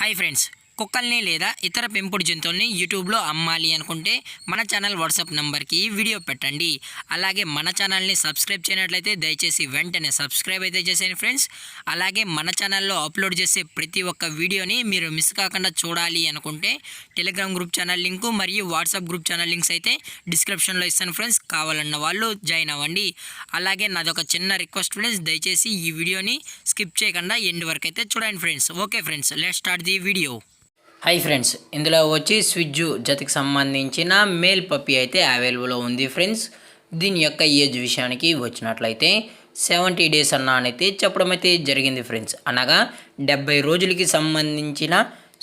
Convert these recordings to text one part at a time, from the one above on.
Hi friends, కుక్కల్ని లేదా ఇతర పెంపుడు జంతువుల్ని యూట్యూబ్లో అమ్మాలి అనుకుంటే మన ఛానల్ వాట్సాప్ నెంబర్కి వీడియో పెట్టండి. అలాగే మన ఛానల్ని సబ్స్క్రైబ్ చేయనట్లయితే దయచేసి వెంటనే సబ్స్క్రైబ్ అయితే చేసేయండి ఫ్రెండ్స్. అలాగే మన ఛానల్లో అప్లోడ్ చేసే ప్రతి ఒక్క వీడియోని మీరు మిస్ కాకుండా చూడాలి అనుకుంటే టెలిగ్రామ్ గ్రూప్ ఛానల్ లింకు మరియు వాట్సాప్ గ్రూప్ ఛానల్ లింక్స్ అయితే డిస్క్రిప్షన్లో ఇస్తాను ఫ్రెండ్స్. కావాలన్న వాళ్ళు జాయిన్ అవ్వండి. అలాగే నాదొక చిన్న రిక్వెస్ట్ ఫ్రెండ్స్, దయచేసి ఈ వీడియోని స్కిప్ చేయకుండా ఎండ్ వరకు అయితే చూడండి friends. Okay friends, let's start the video. Hi friends, ఇందులో వచ్చి స్విజ్జు జతకి సంబంధించిన మేల్ పప్పీ అయితే అవైలబుల్లో ఉంది ఫ్రెండ్స్. దీని యొక్క ఏజ్ విషయానికి వచ్చినట్లయితే 70 డేస్ అయితే చెప్పడం అయితే జరిగింది ఫ్రెండ్స్. అనగా 70 రోజులకి సంబంధించిన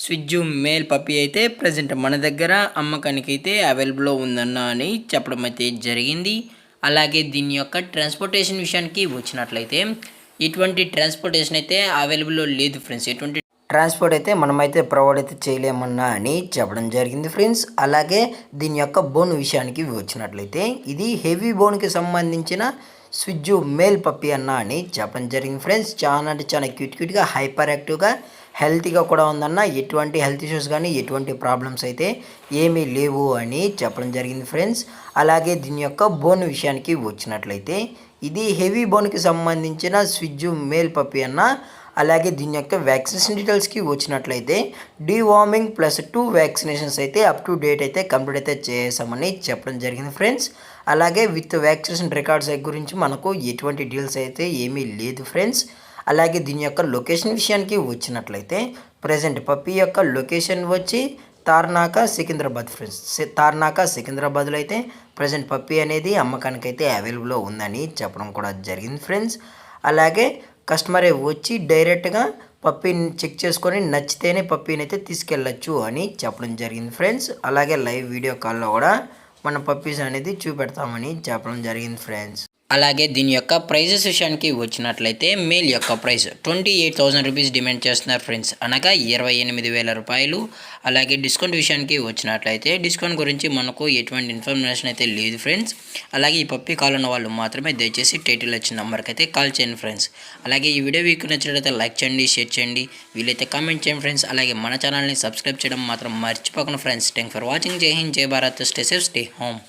స్విజ్జు మేల్ పప్పీ అయితే ప్రజెంట్ మన దగ్గర అమ్మకానికి అయితే అవైలబుల్లో ఉందని చెప్పడం అయితే జరిగింది. అలాగే దీని యొక్క ట్రాన్స్పోర్టేషన్ విషయానికి వచ్చినట్లయితే ఎటువంటి ట్రాన్స్పోర్టేషన్ అయితే అవైలబుల్లో లేదు ఫ్రెండ్స్. ఎటువంటి ట్రాన్స్పోర్ట్ అయితే మనమైతే ప్రొవైడ్ అయితే చేయలేమన్నా అని చెప్పడం జరిగింది ఫ్రెండ్స్. అలాగే దీని యొక్క బోన్ విషయానికి వచ్చినట్లయితే ఇది హెవీ బోన్కి సంబంధించిన స్విజ్జు మేల్ పప్పీ అని చెప్పడం జరిగింది ఫ్రెండ్స్. చాలా అంటే చాలా క్యూట్గా హైపర్ యాక్టివ్గా హెల్తీగా కూడా ఉందన్న. ఎటువంటి హెల్త్ ఇష్యూస్ కానీ ఎటువంటి ప్రాబ్లమ్స్ అయితే ఏమీ లేవు అని చెప్పడం జరిగింది ఫ్రెండ్స్. అలాగే దీని యొక్క బోన్ విషయానికి వచ్చినట్లయితే ఇది హెవీ బోన్కి సంబంధించిన స్విజ్జు మేల్ పప్పీ అలాగే దీని యొక్క వ్యాక్సినేషన్ డీటెయిల్స్కి వచ్చినట్లయితే డీవార్మింగ్ +2 వ్యాక్సినేషన్స్ అయితే అప్ టు డేట్ అయితే కంప్లీట్ అయితే చేసామని చెప్పడం జరిగింది ఫ్రెండ్స్. అలాగే విత్ వ్యాక్సినేషన్ రికార్డ్స్ గురించి మనకు ఎటువంటి డీటెయిల్స్ అయితే ఏమీ లేదు ఫ్రెండ్స్. అలాగే దీని యొక్క లొకేషన్ విషయానికి వచ్చినట్లయితే ప్రజెంట్ పప్పీ యొక్క లొకేషన్ వచ్చి తార్నాక సికింద్రాబాద్ ఫ్రెండ్స్. తార్నాక సికింద్రాబాద్లో అయితే ప్రజెంట్ పప్పీ అనేది అమ్మకానికి అయితే అవైలబుల్లో ఉందని చెప్పడం కూడా జరిగింది ఫ్రెండ్స్. అలాగే కస్టమరే వచ్చి డైరెక్ట్గా పప్పీని చెక్ చేసుకొని నచ్చితేనే పప్పీని అయితే తీసుకెళ్ళచ్చు అని చెప్పడం జరిగింది ఫ్రెండ్స్. అలాగే లైవ్ వీడియో కాల్లో కూడా మన పప్పీస్ అనేది చూపెడతామని చెప్పడం జరిగింది ఫ్రెండ్స్. అలాగే దీని యొక్క ప్రైజెస్ విషయానికి వచ్చినట్లయితే మేల్ యొక్క ప్రైస్ 28,000 రూపీస్ డిమాండ్ చేస్తున్నారు ఫ్రెండ్స్, అనగా 28,000 రూపాయలు. అలాగే డిస్కౌంట్ విషయానికి వచ్చినట్లయితే డిస్కౌంట్ గురించి మనకు ఎటువంటి ఇన్ఫర్మేషన్ అయితే లేదు ఫ్రెండ్స్. అలాగే ఈ పప్పీ కాల్ ఉన్న వాళ్ళు మాత్రమే దయచేసి టైటిల్ వచ్చిన నెంబర్కి అయితే కాల్ చేయండి ఫ్రెండ్స్. అలాగే ఈ వీడియో మీకు నచ్చినట్లయితే లైక్ చేయండి, షేర్ చేయండి, వీలైతే కామెంట్ చేయండి ఫ్రెండ్స్. అలాగే మన ఛానల్ని సబ్స్క్రైబ్ చేయడం మాత్రం మర్చిపోకండి ఫ్రెండ్స్. Thank for watching. జై హింద్, జై Bharat, stay safe, stay home.